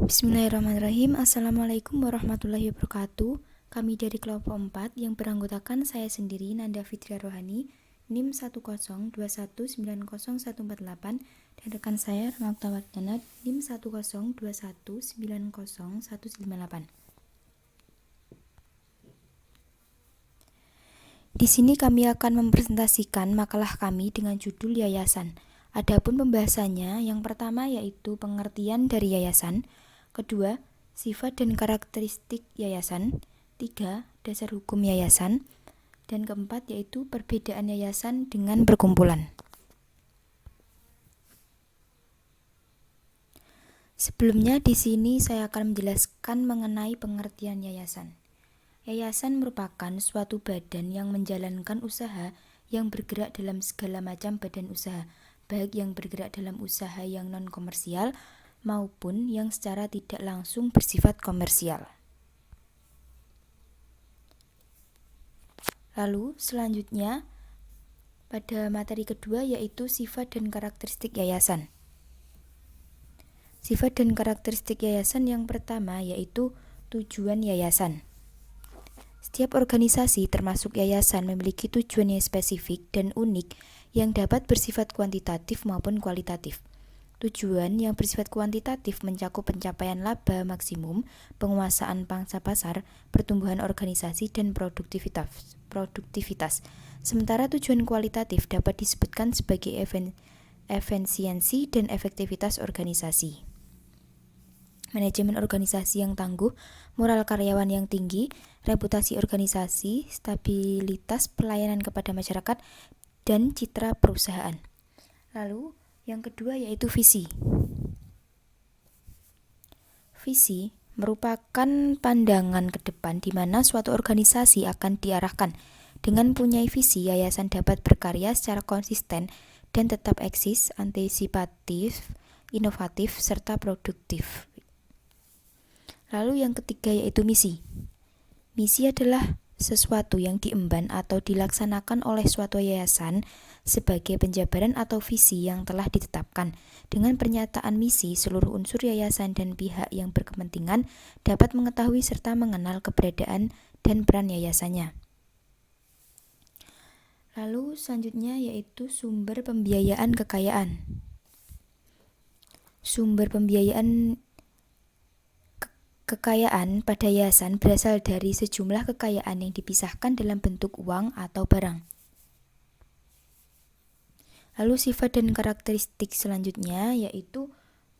Bismillahirrahmanirrahim. Assalamualaikum warahmatullahi wabarakatuh. Kami dari kelompok 4 yang beranggotakan saya sendiri, Nanda Fitria Rohani, NIM 102190148, dan rekan saya, Ramakta Wardana, NIM 102190198. Di sini kami akan mempresentasikan makalah kami dengan judul Yayasan. Adapun pembahasannya, yang pertama yaitu pengertian dari yayasan, kedua, sifat dan karakteristik yayasan, tiga, dasar hukum yayasan, dan keempat yaitu perbedaan yayasan dengan perkumpulan. Sebelumnya di sini saya akan menjelaskan mengenai pengertian yayasan. Yayasan merupakan suatu badan yang menjalankan usaha yang bergerak dalam segala macam badan usaha, baik yang bergerak dalam usaha yang non-komersial maupun yang secara tidak langsung bersifat komersial. Lalu selanjutnya pada materi kedua yaitu sifat dan karakteristik yayasan. Sifat dan karakteristik yayasan yang pertama yaitu tujuan yayasan. Setiap organisasi termasuk yayasan memiliki tujuan yang spesifik dan unik yang dapat bersifat kuantitatif maupun kualitatif. Tujuan yang bersifat kuantitatif mencakup pencapaian laba maksimum, penguasaan pangsa pasar, pertumbuhan organisasi, dan produktivitas. Sementara tujuan kualitatif dapat disebutkan sebagai efisiensi dan efektivitas organisasi. Manajemen organisasi yang tangguh, moral karyawan yang tinggi, reputasi organisasi, stabilitas pelayanan kepada masyarakat, dan citra perusahaan. Lalu, yang kedua yaitu visi. Visi merupakan pandangan ke depan di mana suatu organisasi akan diarahkan. Dengan punya visi, yayasan dapat berkarya secara konsisten dan tetap eksis, antisipatif, inovatif, serta produktif. Lalu yang ketiga yaitu misi. Misi adalah sesuatu yang diemban atau dilaksanakan oleh suatu yayasan sebagai penjabaran atau visi yang telah ditetapkan. Dengan pernyataan misi, seluruh unsur yayasan dan pihak yang berkepentingan dapat mengetahui serta mengenal keberadaan dan peran yayasannya. Lalu selanjutnya yaitu sumber pembiayaan kekayaan. Sumber pembiayaan kekayaan pada yayasan berasal dari sejumlah kekayaan yang dipisahkan dalam bentuk uang atau barang. Lalu sifat dan karakteristik selanjutnya yaitu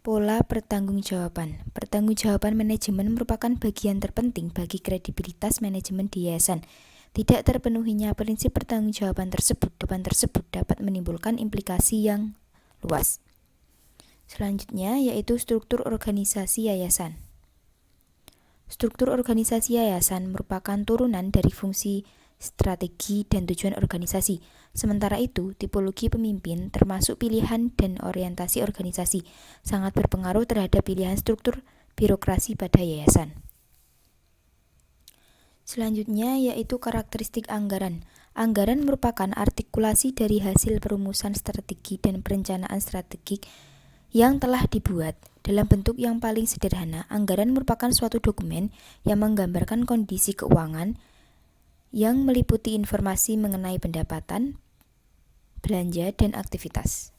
pola pertanggungjawaban. Pertanggungjawaban manajemen merupakan bagian terpenting bagi kredibilitas manajemen di yayasan. Tidak terpenuhinya prinsip pertanggungjawaban tersebut dapat menimbulkan implikasi yang luas. Selanjutnya yaitu struktur organisasi yayasan. Struktur organisasi yayasan merupakan turunan dari fungsi, strategi, dan tujuan organisasi. Sementara itu, tipologi pemimpin termasuk pilihan dan orientasi organisasi sangat berpengaruh terhadap pilihan struktur birokrasi pada yayasan. Selanjutnya yaitu karakteristik anggaran. Anggaran merupakan artikulasi dari hasil perumusan strategi dan perencanaan strategik yang telah dibuat. Dalam bentuk yang paling sederhana, anggaran merupakan suatu dokumen yang menggambarkan kondisi keuangan yang meliputi informasi mengenai pendapatan, belanja, dan aktivitas.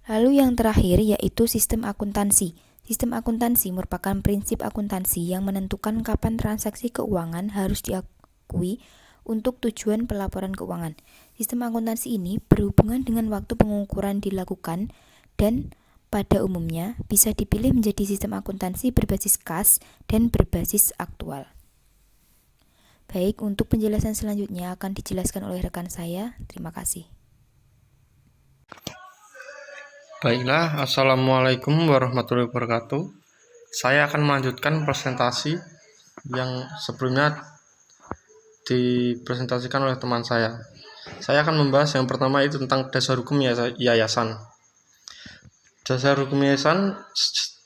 Lalu yang terakhir yaitu sistem akuntansi. Sistem akuntansi merupakan prinsip akuntansi yang menentukan kapan transaksi keuangan harus diakui untuk tujuan pelaporan keuangan. Sistem akuntansi ini berhubungan dengan waktu pengukuran dilakukan dan pada umumnya bisa dipilih menjadi sistem akuntansi berbasis kas dan berbasis aktual. Baik, untuk penjelasan selanjutnya akan dijelaskan oleh rekan saya. Terima kasih. Baiklah, Assalamualaikum warahmatullahi wabarakatuh. Saya akan melanjutkan presentasi yang sebelumnya dipresentasikan oleh teman saya. Saya akan membahas yang pertama itu tentang dasar hukum yayasan. Dasar hukum yayasan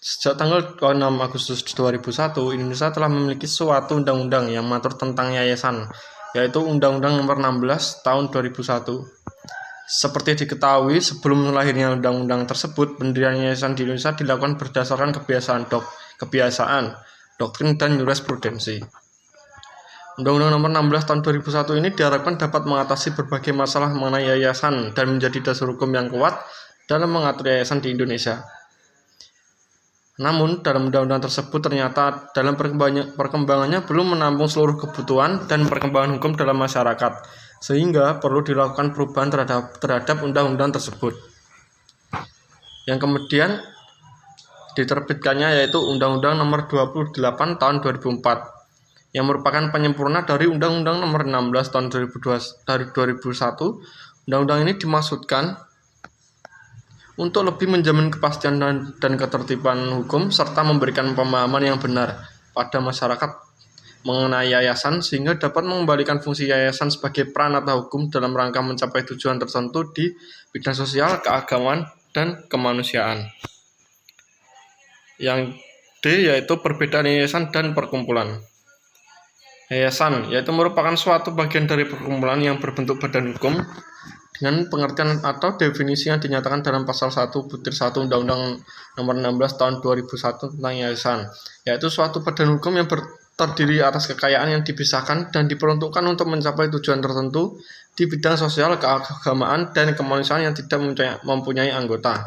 sejak tanggal 6 Agustus 2001, Indonesia telah memiliki suatu undang-undang yang mengatur tentang yayasan, yaitu Undang-Undang Nomor 16 Tahun 2001. Seperti diketahui, sebelum lahirnya undang-undang tersebut, pendirian yayasan di Indonesia dilakukan berdasarkan kebiasaan kebiasaan, doktrin, dan jurisprudensi. Undang-Undang Nomor 16 Tahun 2001 ini diharapkan dapat mengatasi berbagai masalah mengenai yayasan dan menjadi dasar hukum yang kuat dalam mengatur yayasan di Indonesia. Namun, dalam undang-undang tersebut ternyata dalam perkembangannya belum menampung seluruh kebutuhan dan perkembangan hukum dalam masyarakat, sehingga perlu dilakukan perubahan terhadap undang-undang tersebut. Yang kemudian diterbitkannya yaitu Undang-Undang Nomor 28 Tahun 2004, yang merupakan penyempurna dari Undang-Undang Nomor 16 Tahun 2001. Undang-undang ini dimaksudkan untuk lebih menjamin kepastian dan ketertiban hukum serta memberikan pemahaman yang benar pada masyarakat mengenai yayasan sehingga dapat mengembalikan fungsi yayasan sebagai peranata hukum dalam rangka mencapai tujuan tertentu di bidang sosial, keagamaan, dan kemanusiaan. Yang D yaitu perbedaan yayasan dan perkumpulan. Yayasan yaitu merupakan suatu bagian dari perkumpulan yang berbentuk badan hukum dengan pengertian atau definisi yang dinyatakan dalam pasal 1/1 Undang-Undang Nomor 16 Tahun 2001 tentang yayasan, yaitu suatu badan hukum yang terdiri atas kekayaan yang dipisahkan dan diperuntukkan untuk mencapai tujuan tertentu di bidang sosial, keagamaan, dan kemanusiaan yang tidak mempunyai anggota.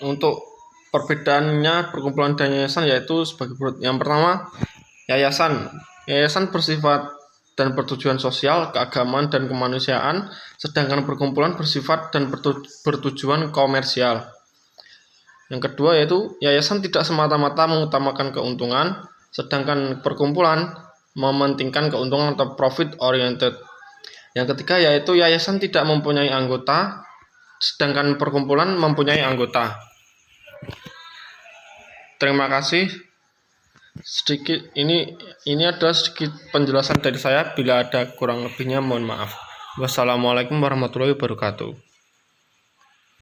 Untuk perbedaannya perkumpulan dan yayasan yaitu sebagai berikut. Yang pertama, yayasan bersifat dan bertujuan sosial, keagamaan, dan kemanusiaan, sedangkan perkumpulan bersifat dan bertujuan komersial. Yang kedua yaitu yayasan tidak semata-mata mengutamakan keuntungan, sedangkan perkumpulan mementingkan keuntungan atau profit oriented. Yang ketiga yaitu yayasan tidak mempunyai anggota, sedangkan perkumpulan mempunyai anggota. Terima kasih. Ini adalah sedikit penjelasan dari saya. Bila ada kurang lebihnya mohon maaf. Wassalamualaikum warahmatullahi wabarakatuh.